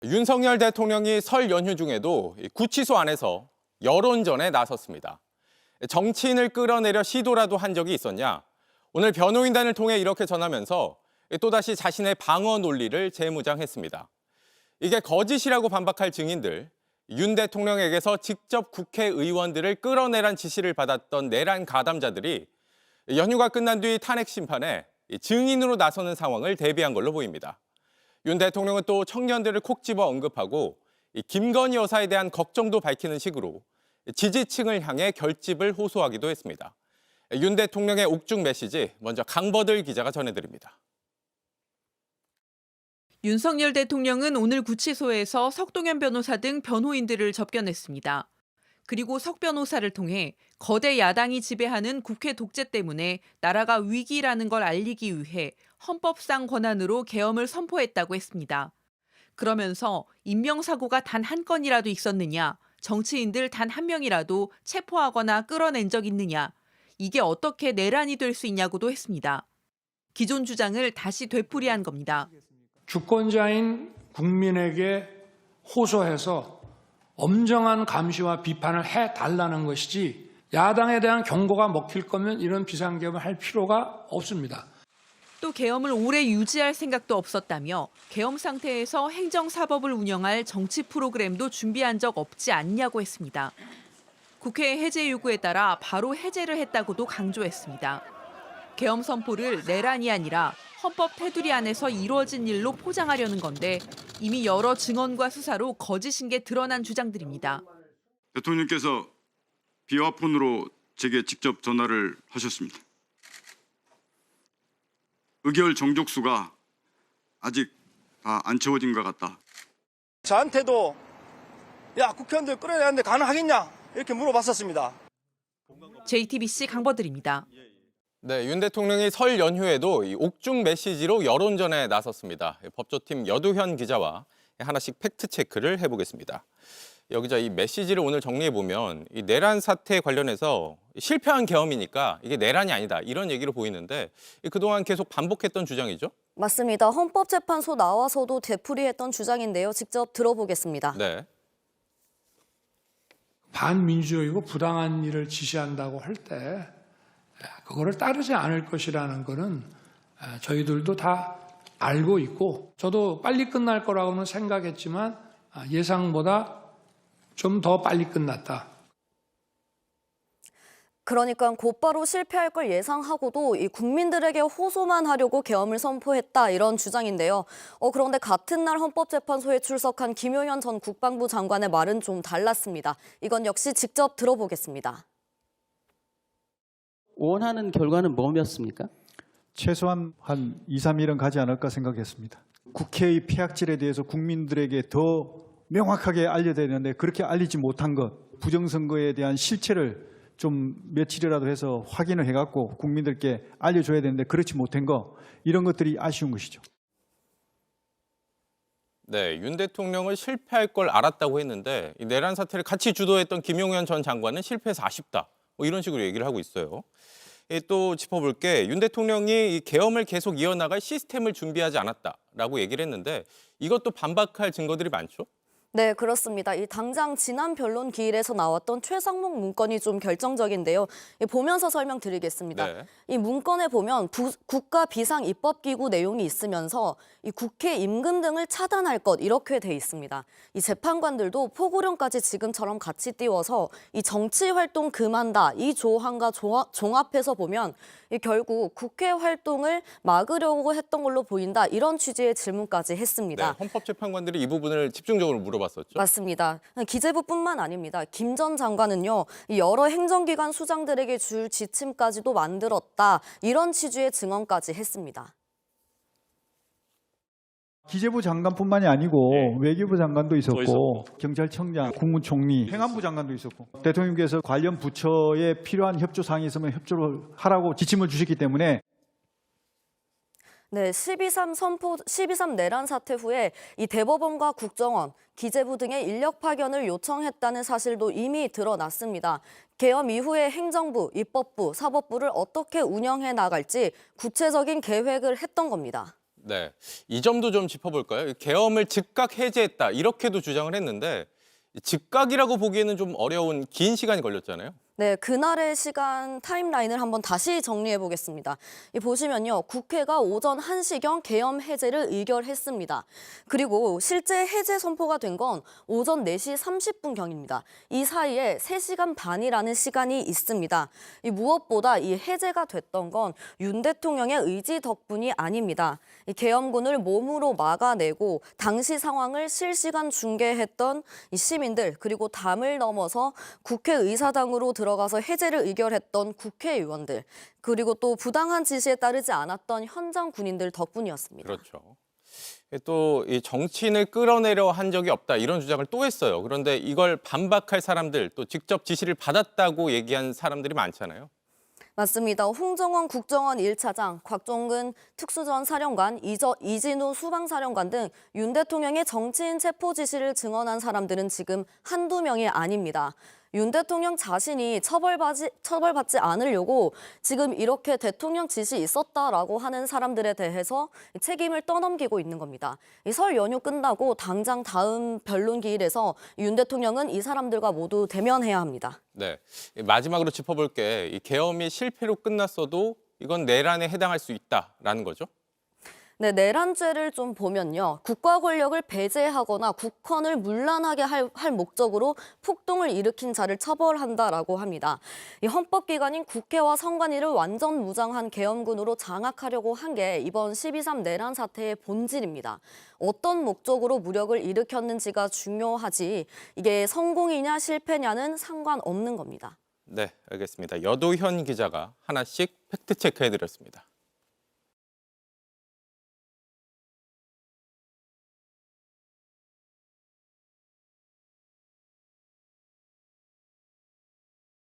윤석열 대통령이 설 연휴 중에도 구치소 안에서 여론전에 나섰습니다. 정치인을 끌어내려 시도라도 한 적이 있었냐? 오늘 변호인단을 통해 이렇게 전하면서 또다시 자신의 방어 논리를 재무장했습니다. 이게 거짓이라고 반박할 증인들, 윤 대통령에게서 직접 국회의원들을 끌어내란 지시를 받았던 내란 가담자들이 연휴가 끝난 뒤 탄핵 심판에 증인으로 나서는 상황을 대비한 걸로 보입니다. 윤 대통령은 또 청년들을 콕 집어 언급하고 김건희 여사에 대한 걱정도 밝히는 식으로 지지층을 향해 결집을 호소하기도 했습니다. 윤 대통령의 옥중 메시지 먼저 강버들 기자가 전해드립니다. 윤석열 대통령은 오늘 구치소에서 석동현 변호사 등 변호인들을 접견했습니다. 그리고 석 변호사를 통해 거대 야당이 지배하는 국회 독재 때문에 나라가 위기라는 걸 알리기 위해 헌법상 권한으로 계엄을 선포했다고 했습니다. 그러면서 인명사고가 단 한 건이라도 있었느냐, 정치인들 단 한 명이라도 체포하거나 끌어낸 적 있느냐, 이게 어떻게 내란이 될 수 있냐고도 했습니다. 기존 주장을 다시 되풀이한 겁니다. 주권자인 국민에게 호소해서 엄정한 감시와 비판을 해달라는 것이지 야당에 대한 경고가 먹힐 거면 이런 비상계엄을 할 필요가 없습니다. 또 계엄을 오래 유지할 생각도 없었다며 계엄 상태에서 행정사법을 운영할 정치 프로그램도 준비한 적 없지 않냐고 했습니다. 국회의 해제 요구에 따라 바로 해제를 했다고도 강조했습니다. 계엄 선포를 내란이 아니라 헌법 테두리 안에서 이루어진 일로 포장하려는 건데 이미 여러 증언과 수사로 거짓인 게 드러난 주장들입니다. 대통령께서 비화폰으로 제게 직접 전화를 하셨습니다. 의결 정족수가 아직 다 안 채워진 것 같다. 저한테도 야 국회의원들 끌어내는데 가능하겠냐 이렇게 물어봤었습니다. JTBC 강버들입니다. 네, 윤 대통령이 설 연휴에도 이 옥중 메시지로 여론전에 나섰습니다. 법조팀 여두현 기자와 하나씩 팩트 체크를 해보겠습니다. 여기자 이 메시지를 오늘 정리해보면 이 내란 사태 관련해서 실패한 계엄이니까 이게 내란이 아니다 이런 얘기로 보이는데 그동안 계속 반복했던 주장이죠? 맞습니다. 헌법재판소 나와서도 되풀이했던 주장인데요. 직접 들어보겠습니다. 네. 반민주적이고 부당한 일을 지시한다고 할 때 그거를 따르지 않을 것이라는 거는 저희들도 다 알고 있고 저도 빨리 끝날 거라고는 생각했지만 예상보다 좀 더 빨리 끝났다. 그러니까 곧바로 실패할 걸 예상하고도 이 국민들에게 호소만 하려고 계엄을 선포했다 이런 주장인데요. 그런데 같은 날 헌법재판소에 출석한 김용현 전 국방부 장관의 말은 좀 달랐습니다. 이건 역시 직접 들어보겠습니다. 원하는 결과는 뭐였습니까? 최소한 한 2, 3일은 가지 않을까 생각했습니다. 국회의 폐악질에 대해서 국민들에게 더 명확하게 알려야 되는데 그렇게 알리지 못한 것, 부정선거에 대한 실체를 좀 며칠이라도 해서 확인을 해갖고 국민들께 알려줘야 되는데 그렇지 못한 거, 이런 것들이 아쉬운 것이죠. 네, 윤 대통령은 실패할 걸 알았다고 했는데 이 내란 사태를 같이 주도했던 김용현 전 장관은 실패해서 아쉽다. 이런 식으로 얘기를 하고 있어요. 또 짚어볼 게 윤 대통령이 이 계엄을 계속 이어나갈 시스템을 준비하지 않았다라고 얘기를 했는데 이것도 반박할 증거들이 많죠? 네, 그렇습니다. 이 당장 지난 변론 기일에서 나왔던 최상목 문건이 좀 결정적인데요. 보면서 설명드리겠습니다. 네. 이 문건에 보면 국가 비상 입법기구 내용이 있으면서 이 국회 임금 등을 차단할 것 이렇게 돼 있습니다. 이 재판관들도 포고령까지 지금처럼 같이 띄워서 이 정치 활동 금한다 이 조항과 종합해서 보면 결국 국회 활동을 막으려고 했던 걸로 보인다 이런 취지의 질문까지 했습니다. 네, 헌법재판관들이 이 부분을 집중적으로 물어봤었죠. 맞습니다. 기재부뿐만 아닙니다. 김 전 장관은요, 여러 행정기관 수장들에게 줄 지침까지도 만들었다 이런 취지의 증언까지 했습니다. 기재부 장관뿐만이 아니고 외교부 장관도 있었고 경찰청장, 국무총리, 행안부 장관도 있었고 대통령께서 관련 부처에 필요한 협조 사항이 있으면 협조를 하라고 지침을 주셨기 때문에 네, 12.3 내란 사태 후에 이 대법원과 국정원, 기재부 등의 인력 파견을 요청했다는 사실도 이미 드러났습니다. 계엄 이후에 행정부, 입법부, 사법부를 어떻게 운영해 나갈지 구체적인 계획을 했던 겁니다. 네, 이 점도 좀 짚어볼까요? 계엄을 즉각 해제했다 이렇게도 주장을 했는데 즉각이라고 보기에는 좀 어려운 긴 시간이 걸렸잖아요. 네, 그날의 시간 타임라인을 한번 다시 정리해 보겠습니다. 보시면요, 국회가 오전 1시경 계엄 해제를 의결했습니다. 그리고 실제 해제 선포가 된 건 오전 4시 30분경입니다. 이 사이에 3시간 반이라는 시간이 있습니다. 무엇보다 이 해제가 됐던 건 윤 대통령의 의지 덕분이 아닙니다. 이 계엄군을 몸으로 막아내고 당시 상황을 실시간 중계했던 이 시민들, 그리고 담을 넘어서 국회의사당으로 들어가서 해제를 의결했던 국회의원들, 그리고 또 부당한 지시에 따르지 않았던 현장 군인들 덕분이었습니다. 그렇죠. 또 이 정치인을 끌어내려 한 적이 없다 이런 주장을 또 했어요. 그런데 이걸 반박할 사람들, 또 직접 지시를 받았다고 얘기한 사람들이 많잖아요. 맞습니다. 홍정원 국정원 1차장, 곽종근 특수전 사령관, 이진우 수방사령관 등 윤 대통령의 정치인 체포 지시를 증언한 사람들은 지금 한두 명이 아닙니다. 윤 대통령 자신이 처벌받지 않으려고 지금 이렇게 대통령 지시 있었다라고 하는 사람들에 대해서 책임을 떠넘기고 있는 겁니다. 이 설 연휴 끝나고 당장 다음 변론기일에서 윤 대통령은 이 사람들과 모두 대면해야 합니다. 네, 마지막으로 짚어볼 게 이 계엄이 실패로 끝났어도 이건 내란에 해당할 수 있다라는 거죠. 네, 내란죄를 좀 보면요. 국가 권력을 배제하거나 국헌을 문란하게 할 목적으로 폭동을 일으킨 자를 처벌한다라고 합니다. 이 헌법기관인 국회와 선관위를 완전 무장한 계엄군으로 장악하려고 한 게 이번 12.3 내란 사태의 본질입니다. 어떤 목적으로 무력을 일으켰는지가 중요하지 이게 성공이냐 실패냐는 상관없는 겁니다. 네, 알겠습니다. 여도현 기자가 하나씩 팩트 체크해드렸습니다.